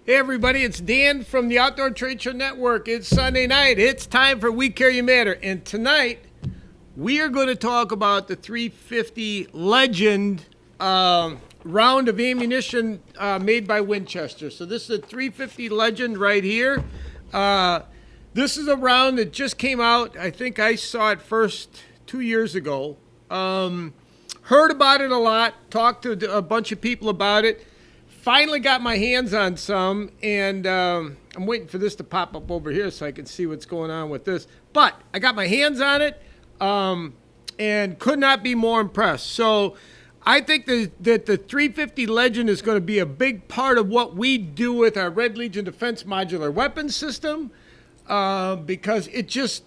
Hey everybody, it's Dan from the Outdoor Trade Show Network. It's Sunday night. It's time for We Care You Matter. And tonight, we are going to talk about the 350 Legend round of ammunition made by Winchester. So this is a 350 Legend right here. This is a round that just came out. I think I saw it first 2 years ago. Heard about it a lot, talked to a bunch of people about it. Finally got my hands on some, and I'm waiting for this to pop up over here so I can see what's going on with this. But I got my hands on it and could not be more impressed. So I think that the 350 Legend is going to be a big part of what we do with our Red Legion Defense modular weapon system because it's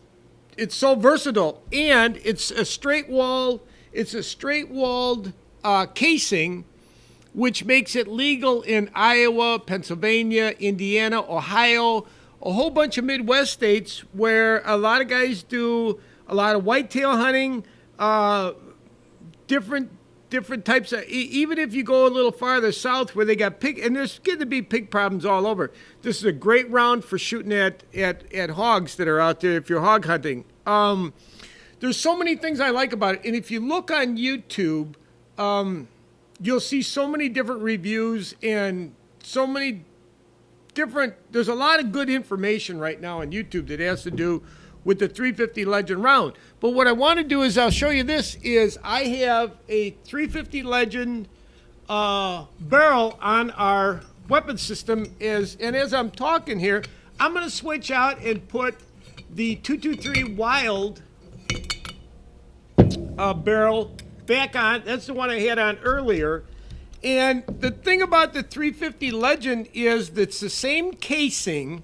so versatile, and it's a straight-walled casing, which makes it legal in Iowa, Pennsylvania, Indiana, Ohio, a whole bunch of Midwest states where a lot of guys do a lot of whitetail hunting, different types of, even if you go a little farther south where they got pig, and there's going to be pig problems all over. This is a great round for shooting at hogs that are out there if you're hog hunting. There's so many things I like about it, and if you look on YouTube, you'll see so many different reviews and so many different, there's a lot of good information right now on YouTube that has to do with the 350 Legend round. But what I want to do is I'll show you this is I have a 350 Legend barrel on our weapon system and as I'm talking here, I'm going to switch out and put the 223 Wild barrel back on. That's the one I had on earlier. And the thing about the 350 Legend is that it's the same casing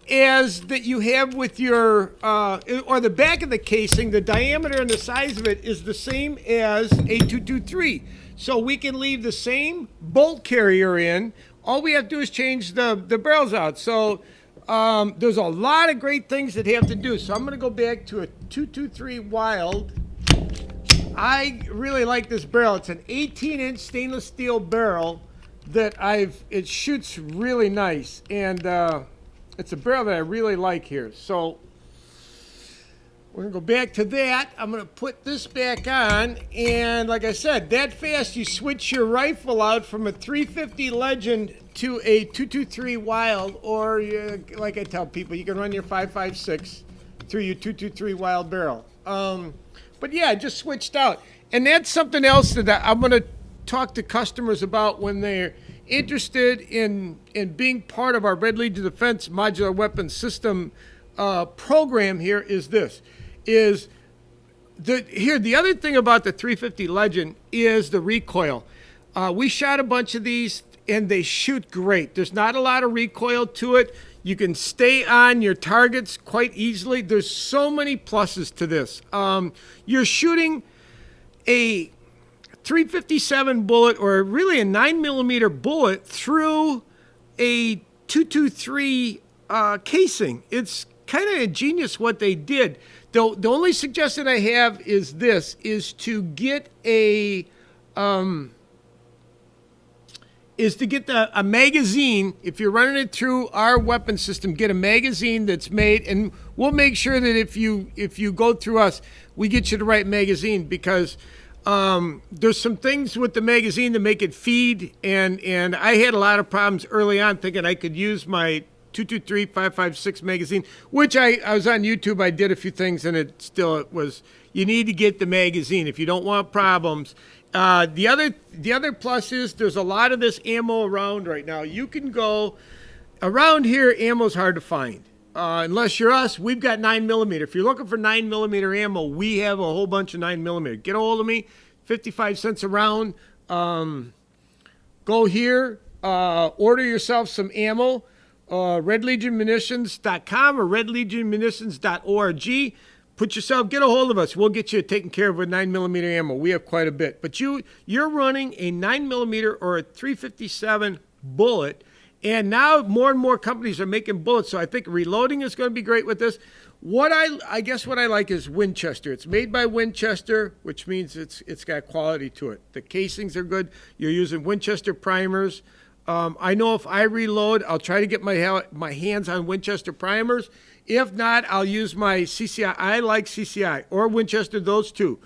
as that you have with your, or the back of the casing, the diameter and the size of it is the same as a 223. So we can leave the same bolt carrier in. All we have to do is change the barrels out. So there's a lot of great things that have to do. So I'm going to go back to a 223 Wild. I really like this barrel. It's an 18-inch stainless steel barrel that it shoots really nice. And it's a barrel that I really like here. So we're going to go back to that. I'm going to put this back on. And like I said, that fast you switch your rifle out from a 350 Legend to a 223 Wild. Or like I tell people, you can run your 5.56 through your 223 Wild barrel. But yeah, I just switched out. And that's something else that I'm going to talk to customers about when they're interested in being part of our Red Legion Defense modular weapon system program here is this. The other thing about the 350 Legend is the recoil. We shot a bunch of these and they shoot great. There's not a lot of recoil to it. You can stay on your targets quite easily. There's so many pluses to this. You're shooting a 357 bullet, or really a 9mm bullet, through a 223 casing. It's kind of ingenious what they did. The only suggestion I have is this, is to get a magazine. If you're running it through our weapon system, get a magazine that's made, and we'll make sure that if you go through us, we get you the right magazine, because there's some things with the magazine that make it feed, and I had a lot of problems early on thinking I could use my 223 5.56 magazine, which I was on YouTube. I did a few things, and it was, you need to get the magazine if you don't want problems. The other plus is there's a lot of this ammo around right now. You can go around here. Ammo's hard to find unless you're us. We've got 9mm. If you're looking for 9mm ammo, we have a whole bunch of 9mm. Get a hold of me. 55 cents a round. Go here. Order yourself some ammo. RedLegionMunitions.com or RedLegionMunitions.org. Get a hold of us. We'll get you taken care of with 9mm ammo. We have quite a bit. But you're running a 9mm or a 357 bullet, and now more and more companies are making bullets, so I think reloading is going to be great with this. What I guess what I like is Winchester. It's made by Winchester, which means it's got quality to it. The casings are good. You're using Winchester primers. I know if I reload, I'll try to get my hands on Winchester primers. If not, I'll use my CCI. I like CCI or Winchester, those two.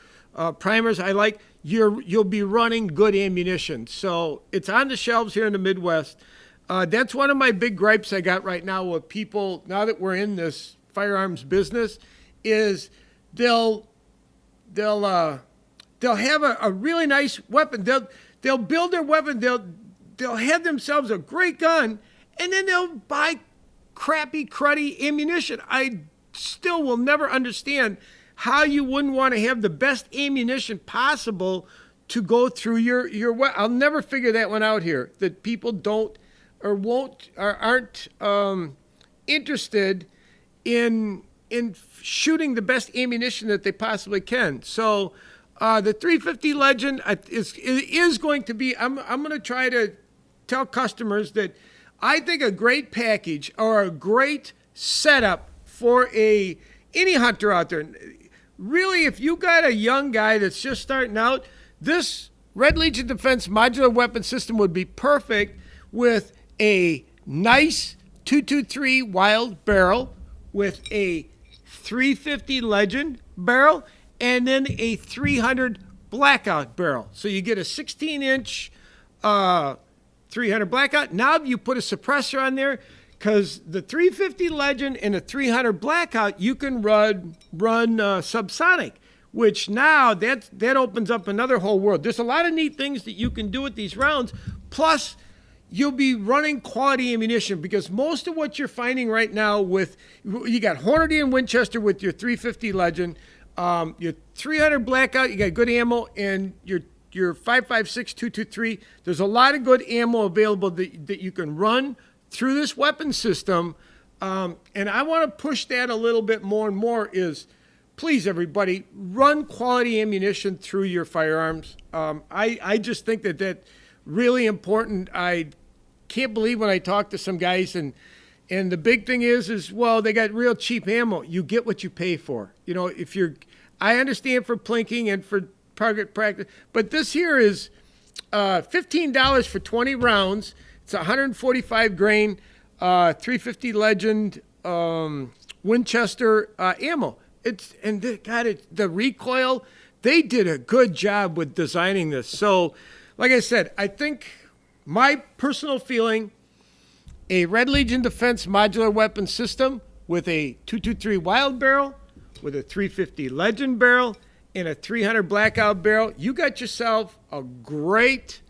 Primers, I like. You'll be running good ammunition. So it's on the shelves here in the Midwest. That's one of my big gripes I got right now with people, now that we're in this firearms business, is they'll have a really nice weapon. They'll build their weapon. They'll have themselves a great gun, and then they'll buy crappy, cruddy ammunition. I still will never understand how you wouldn't want to have the best ammunition possible to go through your weapon. I'll never figure that one out here, that people don't or won't or aren't interested in shooting the best ammunition that they possibly can. So the 350 Legend is going to be, I'm going to try to tell customers that I think a great package or a great setup for any hunter out there. Really, if you got a young guy that's just starting out, this Red Legion Defense modular weapon system would be perfect with a nice 223 Wild barrel, with a 350 Legend barrel, and then a 300 Blackout barrel. So you get a 16-inch 300 Blackout. Now you put a suppressor on there, because the 350 Legend and a 300 Blackout, you can run subsonic, which now that opens up another whole world. There's a lot of neat things that you can do with these rounds. Plus, you'll be running quality ammunition, because most of what you're finding right now you got Hornady and Winchester with your 350 Legend, your 300 Blackout, you got good ammo, and your 5.56 223. There's a lot of good ammo available that you can run through this weapon system. And I want to push that a little bit more and more is, please, everybody, run quality ammunition through your firearms. I just think that really important. I can't believe when I talk to some guys, and the big thing is, well, they got real cheap ammo. You get what you pay for. You know, I understand for plinking and for target practice, but this here is $15 for 20 rounds. It's 145 grain 350 Legend Winchester ammo. The recoil, they did a good job with designing this. So, like I said, I think my personal feeling, a Red Legion Defense modular weapon system with a 223 Wild barrel, with a 350 Legend barrel, and a 300 Blackout barrel, you got yourself a great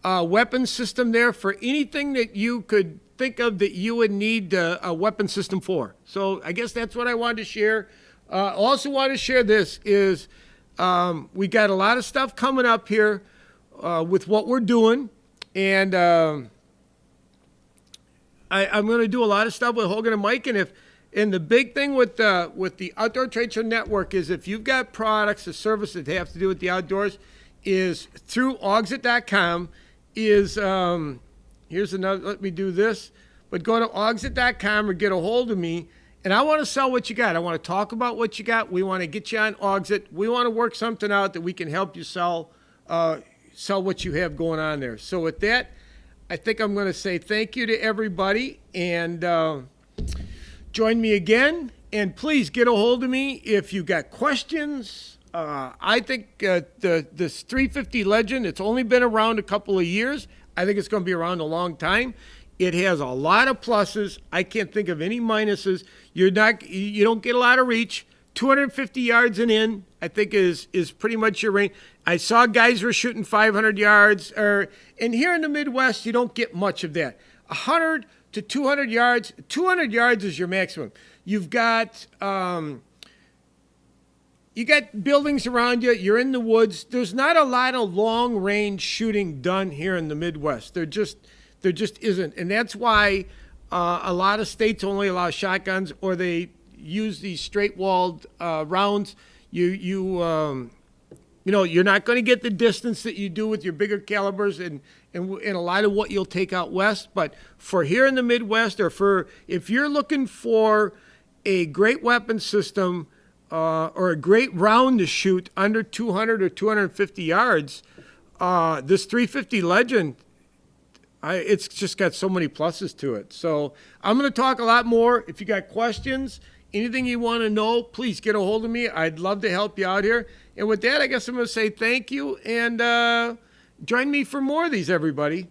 weapon system there for anything that you could think of that you would need a weapon system for. So I guess that's what I wanted to share. Also want to share this is we got a lot of stuff coming up here with what we're doing, and I'm going to do a lot of stuff with Hogan and Mike. And the big thing with the Outdoor Trade Show Network is, if you've got products or services that have to do with the outdoors, is through Auxit.com. Here's another, let me do this, but go to Auxit.com or get a hold of me, and I want to sell what you got. I want to talk about what you got. We want to get you on Auxit. We want to work something out that we can help you sell what you have going on there. So with that, I think I'm going to say thank you to everybody, and join me again, and please get a hold of me if you got questions. I think this 350 Legend, it's only been around a couple of years. I think it's going to be around a long time. It has a lot of pluses. I can't think of any minuses. You don't get a lot of reach. 250 yards and in, I think is pretty much your range. I saw guys were shooting 500 yards, and here in the Midwest, you don't get much of that. 100 to 200 yards. 200 yards is your maximum. You've got buildings around you. You're in the woods. There's not a lot of long-range shooting done here in the Midwest. There just isn't, and that's why a lot of states only allow shotguns, or they use these straight-walled rounds. You're not going to get the distance that you do with your bigger calibers and a lot of what you'll take out west. But for here in the Midwest, or if you're looking for a great weapon system, or a great round to shoot under 200 or 250 yards, this 350 Legend, It's just got so many pluses to it. So I'm going to talk a lot more. If you got questions, anything you want to know, please get a hold of me. I'd love to help you out here. And with that, I guess I'm going to say thank you and join me for more of these, everybody.